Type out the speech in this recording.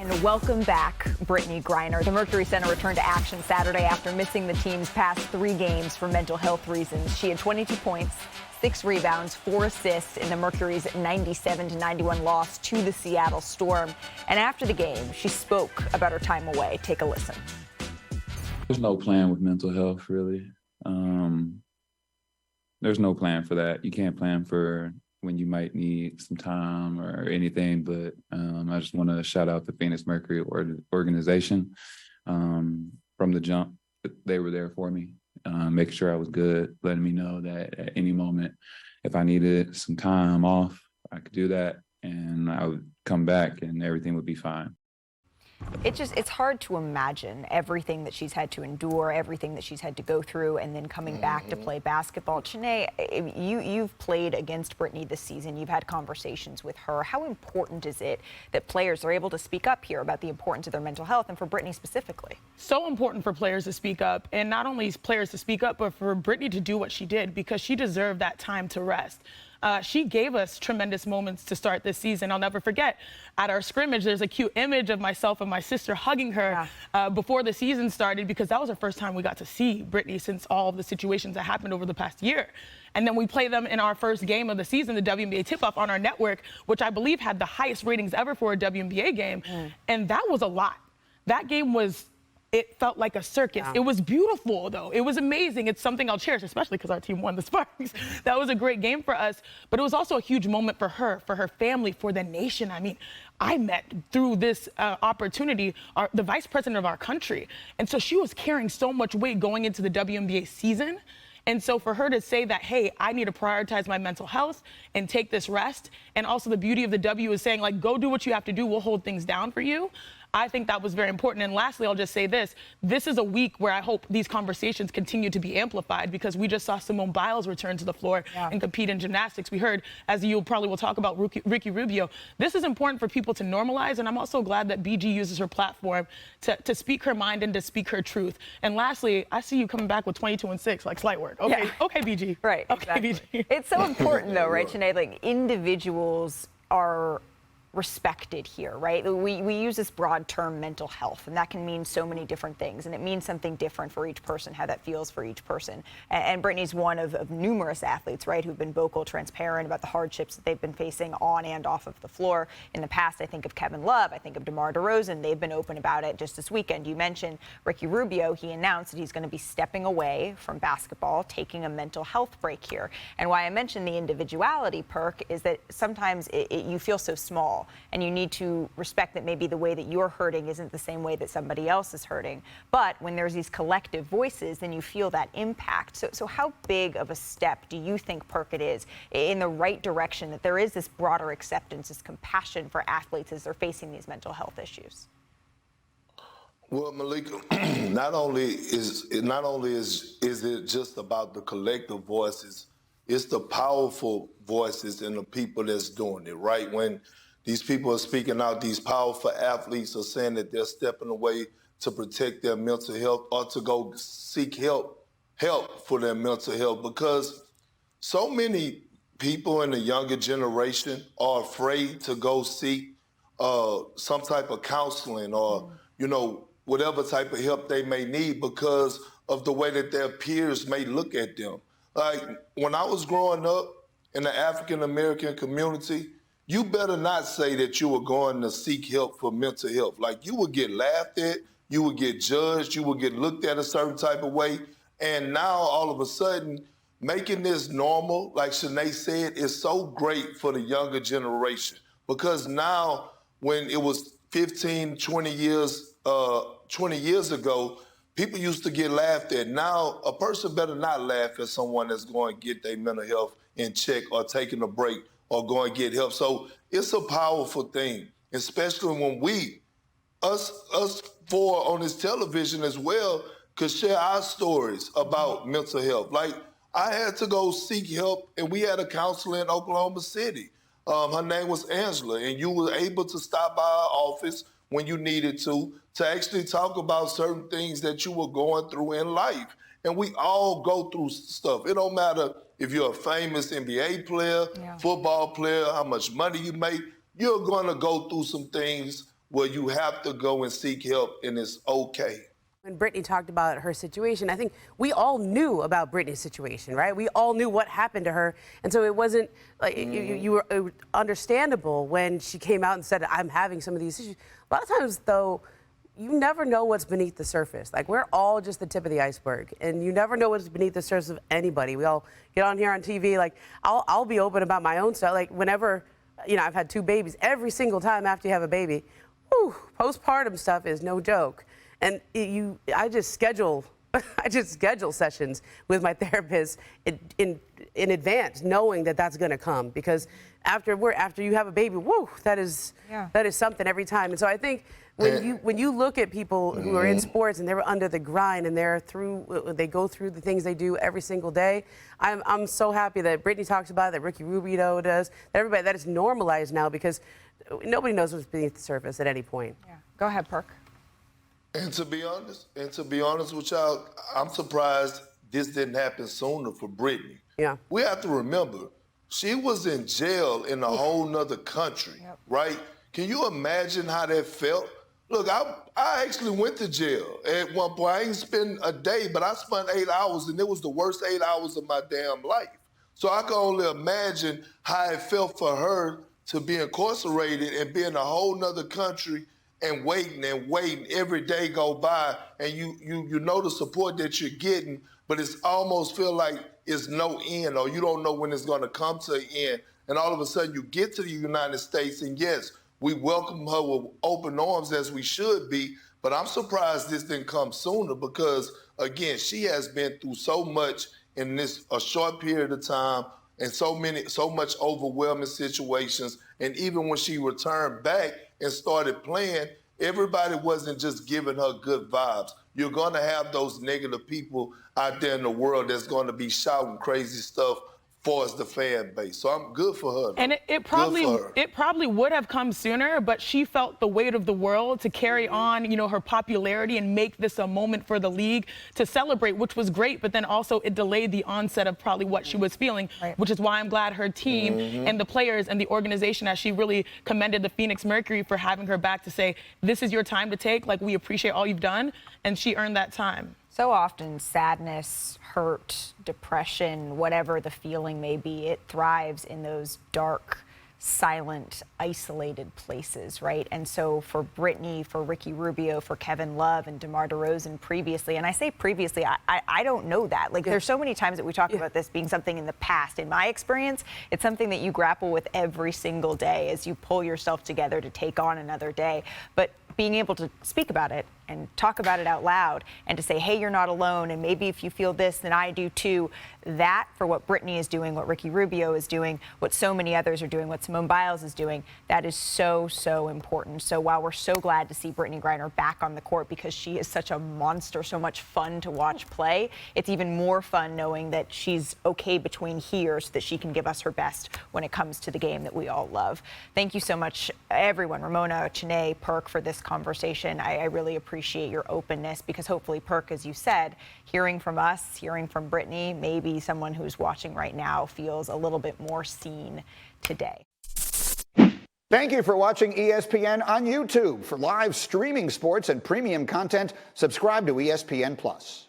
And welcome back, Brittany Greiner. The Mercury Center returned to action Saturday after missing the team's past 3 games for mental health reasons. She had 22 points, 6 rebounds, 4 assists in the Mercury's 97-91 loss to the Seattle Storm. And after the game, she spoke about her time away. Take a listen. There's no plan with mental health, really. There's no plan for that. You can't plan for when you might need some time or anything, but I just want to shout out the Phoenix Mercury organization. From the jump, they were there for me, making sure I was good, letting me know that at any moment, if I needed some time off, I could do that, and I would come back and everything would be fine. It's hard to imagine everything that she's had to endure, everything that she's had to go through, and then coming back to play basketball. Chene, you've played against Brittany this season. You've had conversations with her. How important is it that players are able to speak up here about the importance of their mental health, and for Brittany specifically? So important for players to speak up, and not only players to speak up, but for Brittany to do what she did, because she deserved that time to rest. She gave us tremendous moments to start this season. I'll never forget, at our scrimmage, there's a cute image of myself and my sister hugging her before the season started, because that was the first time we got to see Brittany since all of the situations that happened over the past year. And then we play them in our first game of the season, the WNBA tip-off on our network, which I believe had the highest ratings ever for a WNBA game. And that was a lot. That game was... It felt like a circus. It was beautiful, though. It was amazing. It's something I'll cherish, especially because our team won the Sparks. That was a great game for us. But it was also a huge moment for her family, for the nation. I mean, I met through this opportunity the vice president of our country. And so she was carrying so much weight going into the WNBA season. And so for her to say that, hey, I need to prioritize my mental health and take this rest, and also the beauty of the W is saying, like, go do what you have to do. We'll hold things down for you. I think that was very important. And lastly, I'll just say this. This is a week where I hope these conversations continue to be amplified, because we just saw Simone Biles return to the floor and compete in gymnastics. We heard, as you probably will talk about, Ricky Rubio. This is important for people to normalize, and I'm also glad that BG uses her platform to speak her mind and to speak her truth. And lastly, I see you coming back with 22 and 6, like slight work. Okay, okay, BG. Right, okay, exactly. BG. It's so important, though, right, Sinead? Like, individuals are respected here, right? We use this broad term, mental health, and that can mean so many different things, and it means something different for each person, how that feels for each person. And Brittany's one of numerous athletes, right, who've been vocal, transparent about the hardships that they've been facing on and off of the floor. In the past, I think of Kevin Love, I think of DeMar DeRozan. They've been open about it. Just this weekend, you mentioned Ricky Rubio. He announced that he's going to be stepping away from basketball, taking a mental health break here. And why I mentioned the individuality perk is that sometimes you feel so small, and you need to respect that maybe the way that you're hurting isn't the same way that somebody else is hurting. But when there's these collective voices, then you feel that impact. So how big of a step do you think, Perk, it is in the right direction, that there is this broader acceptance, this compassion for athletes as they're facing these mental health issues? Well, Malika, not only is it just about the collective voices, it's the powerful voices and the people that's doing it, right? When these people are speaking out, these powerful athletes are saying that they're stepping away to protect their mental health or to go seek help for their mental health, because so many people in the younger generation are afraid to go seek some type of counseling or, whatever type of help they may need because of the way that their peers may look at them. Like, when I was growing up in the African-American community, you better not say that you were going to seek help for mental health. Like, you would get laughed at, you would get judged, you would get looked at a certain type of way. And now, all of a sudden, making this normal, like Shanae said, is so great for the younger generation. Because now, when it was 15, 20 years ago, people used to get laughed at. Now, a person better not laugh at someone that's going to get their mental health in check or taking a break or go and get help. So it's a powerful thing, especially when us four on this television as well, could share our stories about mental health. Like, I had to go seek help, and we had a counselor in Oklahoma City. Her name was Angela, and you were able to stop by our office when you needed to actually talk about certain things that you were going through in life. And we all go through stuff. It don't matter if you're a famous NBA player, football player, how much money you make, you're going to go through some things where you have to go and seek help, and it's okay. When Brittany talked about her situation, I think we all knew about Brittany's situation, right? We all knew what happened to her. And so it wasn't like you were it was understandable when she came out and said, I'm having some of these issues. A lot of times, though, you never know what's beneath the surface. Like, we're all just the tip of the iceberg, and you never know what's beneath the surface of anybody. We all get on here on TV. Like, I'll be open about my own stuff. Like, whenever, I've had 2 babies, every single time after you have a baby, postpartum stuff is no joke. And I just schedule sessions with my therapist in advance, knowing that that's going to come, because after you have a baby, that is something every time. And so I think when you look at people who are in sports and they're under the grind and they go through the things they do every single day, I'm so happy that Brittany talks about it, that Ricky Rubio does, that everybody, that it's normalized now, because nobody knows what's beneath the surface at any point. Yeah. Go ahead, Perk. And to be honest with y'all, I'm surprised this didn't happen sooner for Brittany. Yeah. We have to remember, she was in jail in a whole nother country, right? Can you imagine how that felt? Look, I actually went to jail at one point. I ain't spent a day, but I spent 8 hours, and it was the worst 8 hours of my damn life. So I can only imagine how it felt for her to be incarcerated and be in a whole nother country and waiting every day go by, and you know the support that you're getting, but it's almost feel like it's no end, or you don't know when it's gonna come to an end. And all of a sudden you get to the United States, and yes, we welcome her with open arms as we should be, but I'm surprised this didn't come sooner, because again, she has been through so much in a short period of time, and so much overwhelming situations. And even when she returned back and started playing, everybody wasn't just giving her good vibes. You're going to have those negative people out there in the world that's going to be shouting crazy stuff for us, the fan base. So I'm good for her. And it probably would have come sooner, but she felt the weight of the world to carry on, her popularity and make this a moment for the league to celebrate, which was great. But then also it delayed the onset of probably what she was feeling, which is why I'm glad her team and the players and the organization, as she really commended the Phoenix Mercury for having her back to say, this is your time to take. Like, we appreciate all you've done. And she earned that time. So often sadness, hurt, depression, whatever the feeling may be, it thrives in those dark, silent, isolated places, right? And so for Brittany, for Ricky Rubio, for Kevin Love and DeMar DeRozan previously, and I say previously, I don't know that. Like, there's so many times that we talk about this being something in the past. In my experience, it's something that you grapple with every single day as you pull yourself together to take on another day. But being able to speak about it and talk about it out loud and to say, hey, you're not alone, and maybe if you feel this, then I do too. That, for what Brittany is doing, what Ricky Rubio is doing, what so many others are doing, what Simone Biles is doing, that is so, so important. So while we're so glad to see Brittany Greiner back on the court because she is such a monster, so much fun to watch play, it's even more fun knowing that she's okay between here so that she can give us her best when it comes to the game that we all love. Thank you so much, everyone, Ramona, Chene, Perk, for this conversation. I really appreciate your openness, because hopefully, Perk, as you said, hearing from us, hearing from Brittany, maybe someone who's watching right now feels a little bit more seen today. Thank you for watching ESPN on YouTube. For live streaming sports and premium content, subscribe to ESPN+.